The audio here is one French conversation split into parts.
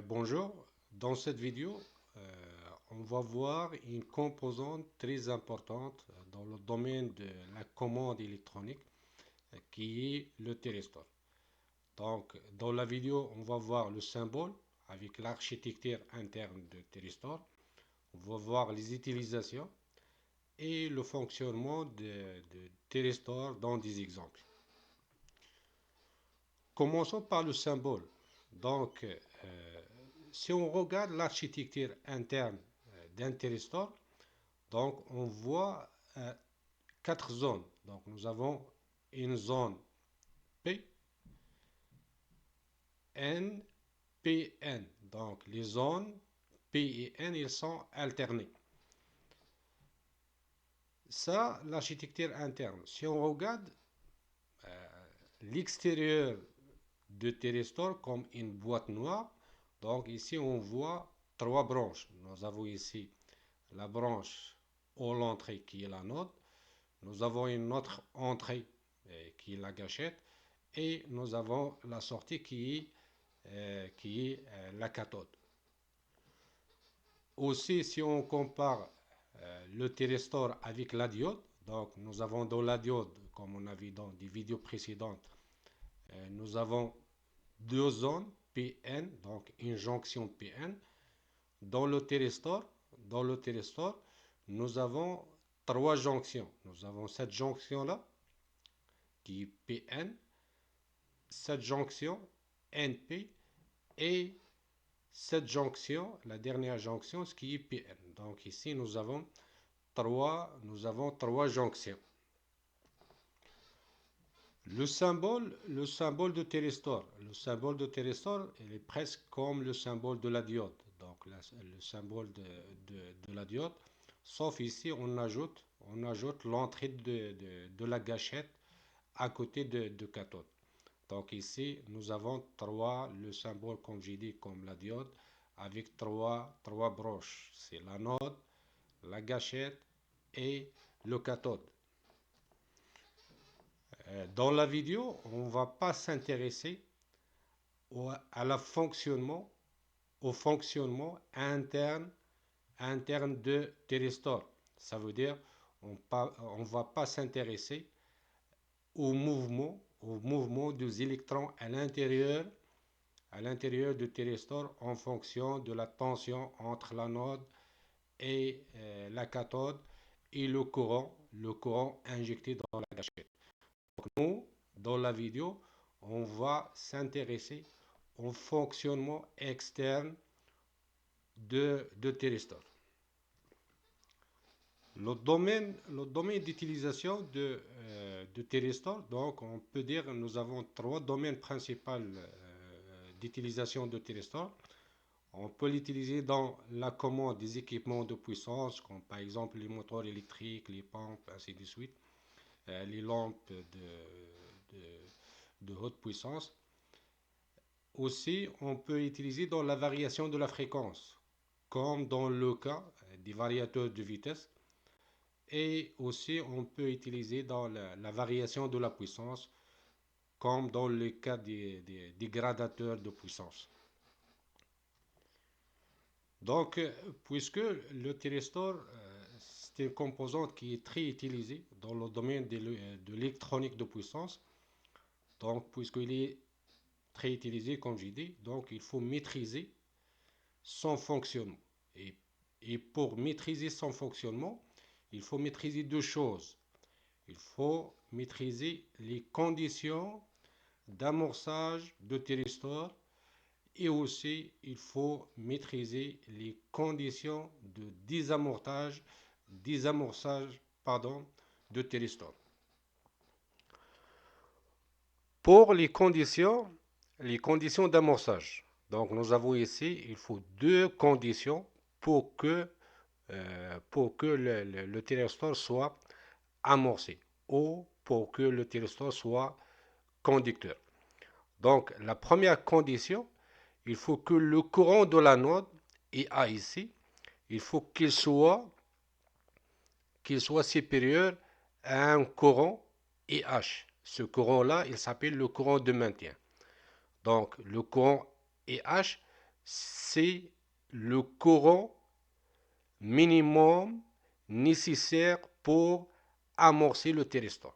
Bonjour, dans cette vidéo, on va voir une composante très importante dans le domaine de la commande électronique qui est le thyristor. Donc, dans la vidéo, on va voir le symbole avec l'architecture interne de thyristor. On va voir les utilisations et le fonctionnement de thyristor dans des exemples. Commençons par le symbole. Donc, si on regarde l'architecture interne d'un thyristor, donc on voit quatre zones. Donc nous avons une zone P, N, P, N. Donc les zones P et N, ils sont alternées. Ça, l'architecture interne. Si on regarde l'extérieur de thyristor comme une boîte noire, donc ici on voit trois branches. Nous avons ici la branche à l'entrée qui est l'anode. Nous avons une autre entrée qui est la gâchette. Et nous avons la sortie qui est la cathode. Aussi, si on compare le thyristor avec la diode, donc nous avons dans la diode, comme on a vu dans des vidéos précédentes, nous avons deux zones PN, donc une jonction PN. Dans le thyristor, nous avons trois jonctions. Nous avons cette jonction-là, qui est PN, cette jonction NP et cette jonction, la dernière jonction, ce qui est PN. Donc ici, nous avons trois jonctions. Le symbole de thyristor. Le symbole de thyristor, il est presque comme le symbole de la diode. Donc le symbole de la diode. Sauf ici, on ajoute l'entrée de la gâchette à côté de cathode. Donc ici, nous avons le symbole, comme j'ai dit, comme la diode, avec trois broches. C'est l'anode, la gâchette et le cathode. Dans la vidéo, on ne va pas s'intéresser au fonctionnement interne de thyristor. Ça veut dire on ne va pas s'intéresser au mouvement des électrons à l'intérieur du thyristor en fonction de la tension entre l'anode et la cathode et le courant injecté dans la gâchette. Donc nous, dans la vidéo, on va s'intéresser au fonctionnement externe de thyristor. Le domaine d'utilisation de thyristor, donc on peut dire que nous avons trois domaines principaux d'utilisation de thyristor. On peut l'utiliser dans la commande des équipements de puissance, comme par exemple les moteurs électriques, les pompes, ainsi de suite, les lampes de haute puissance. Aussi, on peut utiliser dans la variation de la fréquence, comme dans le cas des variateurs de vitesse. Et aussi, on peut utiliser dans la variation de la puissance, comme dans le cas des gradateurs de puissance. Donc, puisque le thyristor, c'est une composante qui est très utilisée dans le domaine de l'électronique de puissance, donc puisqu'il est très utilisé, comme j'ai dit, donc il faut maîtriser son fonctionnement. Et pour maîtriser son fonctionnement, il faut maîtriser deux choses. Il faut maîtriser les conditions d'amorçage de thyristor et aussi il faut maîtriser les conditions de désamorçage de thyristor. Pour les conditions d'amorçage, donc nous avons ici, il faut deux conditions pour que le thyristor soit amorcé ou pour que le thyristor soit conducteur. Donc la première condition, il faut que le courant de l'anode IA ici, il faut qu'il soit supérieur à un courant IH. Ce courant-là, il s'appelle le courant de maintien. Donc le courant IH, c'est le courant minimum nécessaire pour amorcer le thyristor.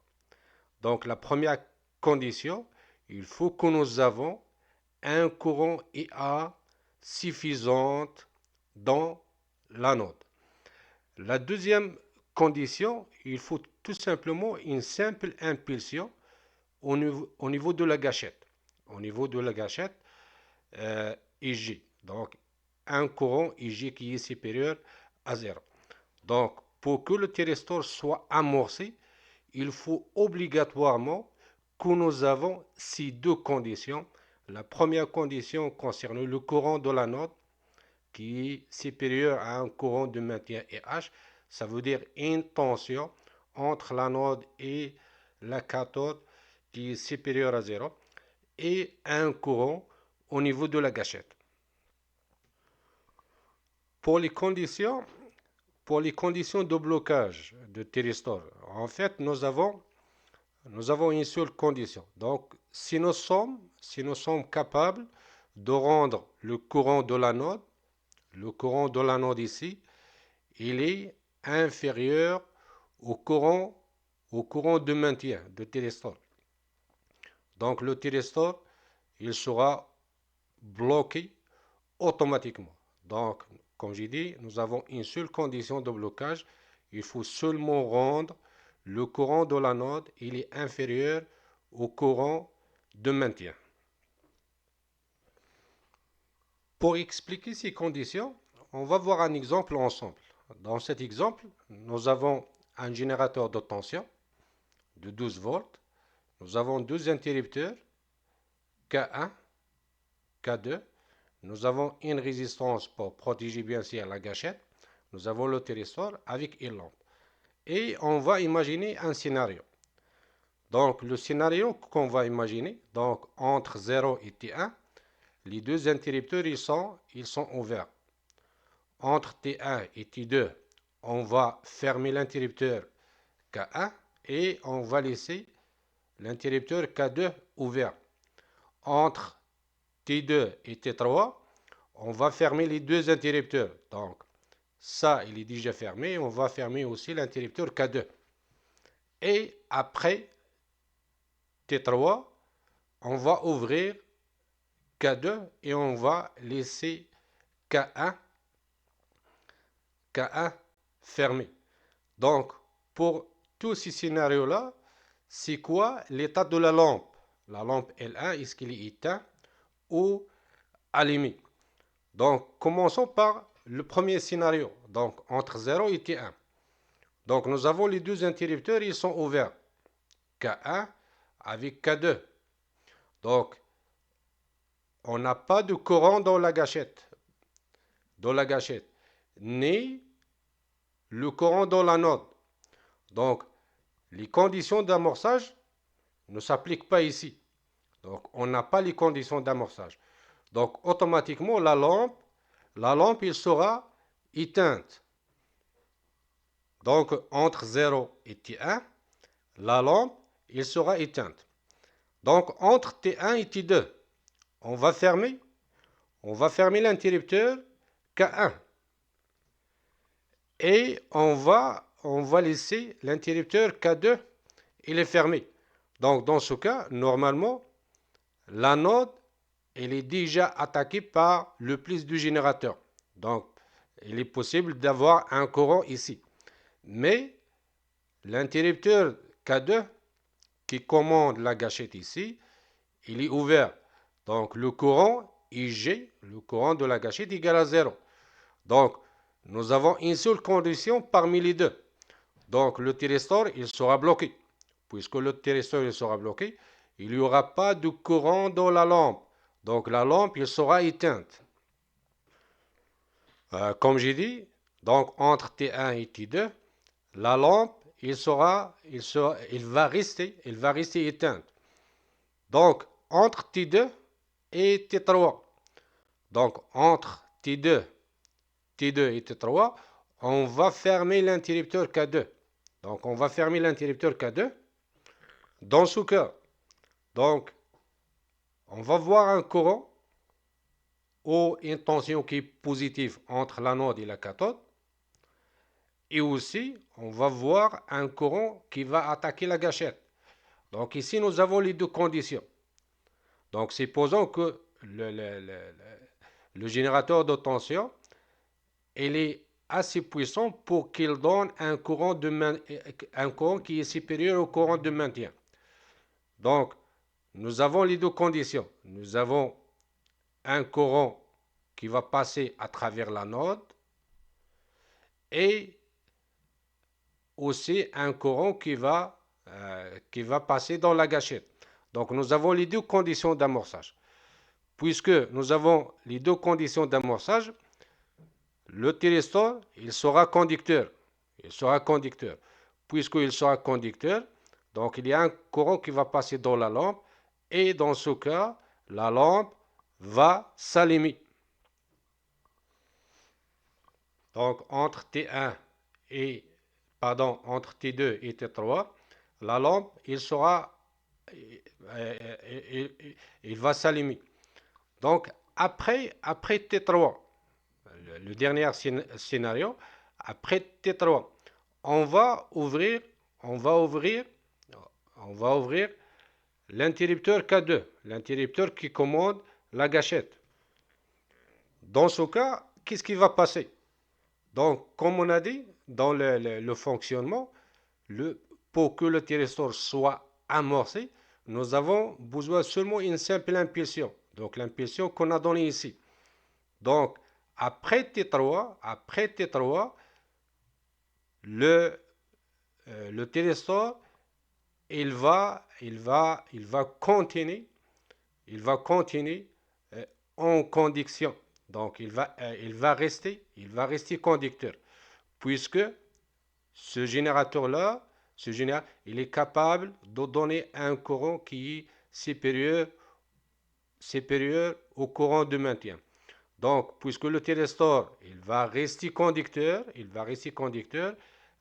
Donc la première condition, il faut que nous avons un courant IA suffisant dans l'anode. La deuxième condition, il faut tout simplement une simple impulsion au niveau de la gâchette. Au niveau de la gâchette, IG. Donc, un courant IG qui est supérieur à 0. Donc, pour que le thyristor soit amorcé, il faut obligatoirement que nous avons ces deux conditions. La première condition concerne le courant de l'anode qui est supérieur à un courant de maintien RH. Ça veut dire une tension entre l'anode et la cathode qui est supérieure à 0 et un courant au niveau de la gâchette. Pour les conditions de blocage de thyristor, en fait, nous avons une seule condition. Donc, si nous sommes capables de rendre le courant de l'anode ici, il est inférieur au courant de maintien de thyristor. Donc, le thyristor, il sera bloqué automatiquement. Donc, comme j'ai dit, nous avons une seule condition de blocage. Il faut seulement rendre le courant de l'anode, il est inférieur au courant de maintien. Pour expliquer ces conditions, on va voir un exemple ensemble. Dans cet exemple, nous avons un générateur de tension de 12 volts. Nous avons deux interrupteurs, K1, K2. Nous avons une résistance pour protéger bien sûr la gâchette. Nous avons le thyristor avec une lampe. Et on va imaginer un scénario. Donc le scénario qu'on va imaginer, donc entre 0 et T1, les deux interrupteurs ils sont ouverts. Entre T1 et T2, on va fermer l'interrupteur K1 et on va laisser l'interrupteur K2 ouvert. Entre T2 et T3, on va fermer les deux interrupteurs. Donc, ça, il est déjà fermé. On va fermer aussi l'interrupteur K2. Et après T3, on va ouvrir K2 et on va laisser K1 fermé. Donc, pour tous ces scénarios-là, c'est quoi l'état de la lampe? La lampe L1, est-ce qu'il est éteint ou allumé? Donc, commençons par le premier scénario. Donc, entre 0 et T1. Donc, nous avons les deux interrupteurs, ils sont ouverts. K1 avec K2. Donc, on n'a pas de courant dans la gâchette. Ni le courant dans l'anode. Donc, les conditions d'amorçage ne s'appliquent pas ici. Donc, on n'a pas les conditions d'amorçage. Donc, automatiquement, la lampe, il sera éteinte. Donc, entre 0 et T1, la lampe, il sera éteinte. Donc, entre T1 et T2, on va fermer l'interrupteur K1. Et on va laisser l'interrupteur K2, il est fermé. Donc, dans ce cas, normalement, l'anode, elle est déjà attaquée par le plus du générateur. Donc, il est possible d'avoir un courant ici. Mais l'interrupteur K2 qui commande la gâchette ici, il est ouvert. Donc, le courant IG, le courant de la gâchette, égale à 0. Donc, nous avons une seule condition parmi les deux. Donc, le thyristor, il sera bloqué. Puisque le thyristor, il sera bloqué, il n'y aura pas de courant dans la lampe. Donc, la lampe, il sera éteinte. Comme j'ai dit, donc, entre T1 et T2, la lampe, il va rester éteinte. Donc, entre T2 et T3, donc entre T2 et T3, on va fermer l'interrupteur K2. Donc, on va fermer l'interrupteur K2. Dans ce cas, donc, on va voir un courant ou une tension qui est positive entre l'anode et la cathode. Et aussi, on va voir un courant qui va attaquer la gâchette. Donc ici, nous avons les deux conditions. Donc supposons que le générateur de tension, il est assez puissant pour qu'il donne un courant qui est supérieur au courant de maintien. Donc, nous avons les deux conditions. Nous avons un courant qui va passer à travers l'anode et aussi un courant qui va passer dans la gâchette. Donc, nous avons les deux conditions d'amorçage. Puisque nous avons les deux conditions d'amorçage, le thyristor, il sera conducteur. Il sera conducteur. Puisqu'il sera conducteur, donc il y a un courant qui va passer dans la lampe et dans ce cas, la lampe va s'allumer. Donc entre T1 et entre T2 et T3, la lampe il va s'allumer. Donc après T3, le dernier scénario, après T3, on va ouvrir l'interrupteur K2, l'interrupteur qui commande la gâchette. Dans ce cas, qu'est-ce qui va passer? Donc, comme on a dit, dans le fonctionnement, pour que le thyristor soit amorcé, nous avons besoin seulement d'une simple impulsion. Donc, l'impulsion qu'on a donnée ici. Donc, après T3, le thyristor, il va continuer en conduction. Donc, il va rester conducteur, puisque ce générateur-là, il est capable de donner un courant qui est supérieur au courant de maintien. Donc, puisque le thyristor, il va rester conducteur,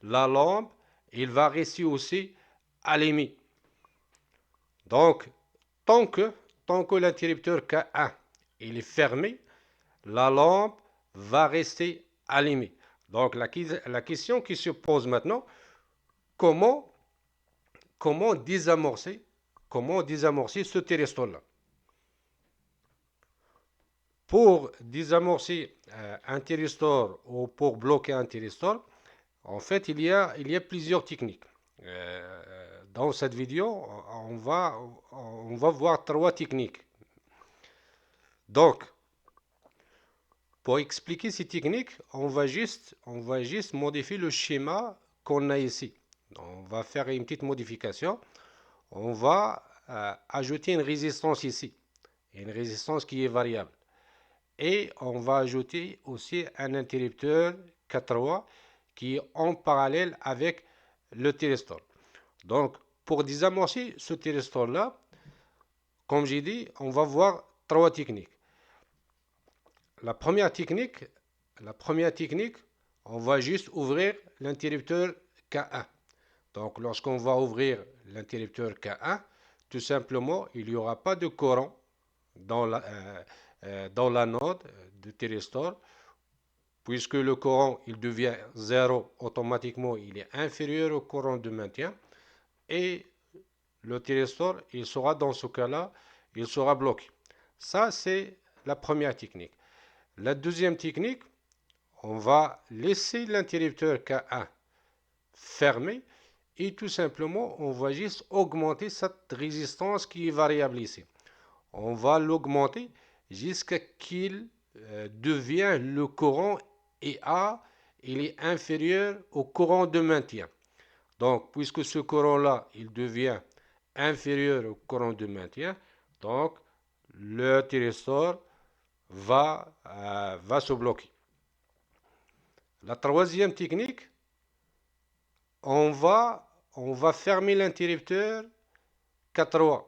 la lampe, il va rester aussi allumée. Donc, tant que l'interrupteur K1 il est fermé, la lampe va rester allumée. Donc, la question qui se pose maintenant, comment désamorcer ce thyristor-là? Pour désamorcer un thyristor ou pour bloquer un thyristor, en fait, il y a plusieurs techniques. Dans cette vidéo, on va voir 3 techniques. Donc, pour expliquer ces techniques, on va juste modifier le schéma qu'on a ici. On va faire une petite modification. On va ajouter une résistance ici, une résistance qui est variable. Et on va ajouter aussi un interrupteur K3 qui est en parallèle avec le thyristor. Donc, pour désamorcer ce thyristor-là, comme j'ai dit, on va voir 3 techniques. La première technique, on va juste ouvrir l'interrupteur K1. Donc, lorsqu'on va ouvrir l'interrupteur K1, tout simplement, il n'y aura pas de courant dans l'anode du thyristor, puisque le courant il devient 0 automatiquement, il est inférieur au courant de maintien, et le thyristor, il sera dans ce cas-là, il sera bloqué. Ça, c'est la première technique. La deuxième technique, on va laisser l'interrupteur K1 fermé et tout simplement, on va juste augmenter cette résistance qui est variable ici. On va l'augmenter jusqu'à qu'il devient le courant EA, il est inférieur au courant de maintien. Donc, puisque ce courant-là, il devient inférieur au courant de maintien, donc le thyristor va se bloquer. La troisième technique, on va fermer l'interrupteur K3.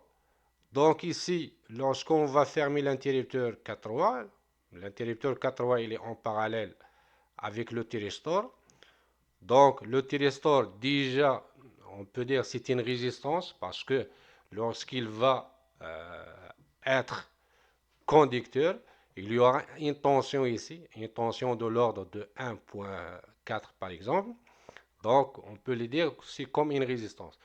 Donc ici, lorsqu'on va fermer l'interrupteur K3, l'interrupteur K3 il est en parallèle avec le thyristor. Donc le thyristor, déjà, on peut dire c'est une résistance parce que lorsqu'il va être conducteur, Il y aura une tension ici, une tension de l'ordre de 1,4 par exemple. Donc, on peut le dire que c'est comme une résistance.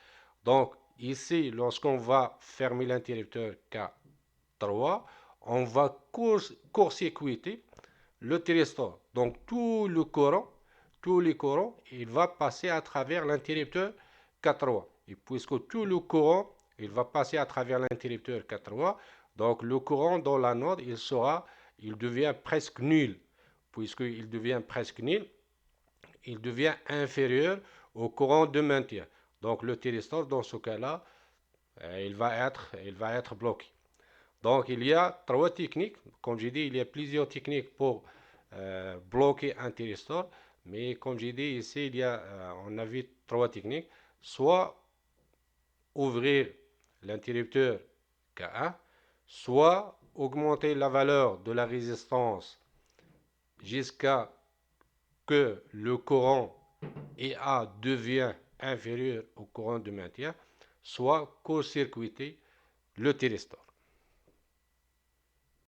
Donc, ici, lorsqu'on va fermer l'interrupteur K3, on va court-circuiter le thyristor. Donc, tous les courants, il va passer à travers l'interrupteur K3. Et puisque tout le courant, il va passer à travers l'interrupteur K3, donc le courant dans l'anode, il devient presque nul. Puisqu'il devient presque nul, il devient inférieur au courant de maintien. Donc le thyristor, dans ce cas-là, il va être bloqué. Donc il y a trois techniques. Comme j'ai dit, il y a plusieurs techniques pour bloquer un thyristor. Mais comme j'ai dit ici, on a vu trois techniques. Soit ouvrir l'interrupteur K1, soit augmenter la valeur de la résistance jusqu'à que le courant EA devient inférieur au courant de maintien, soit court-circuiter le thyristor.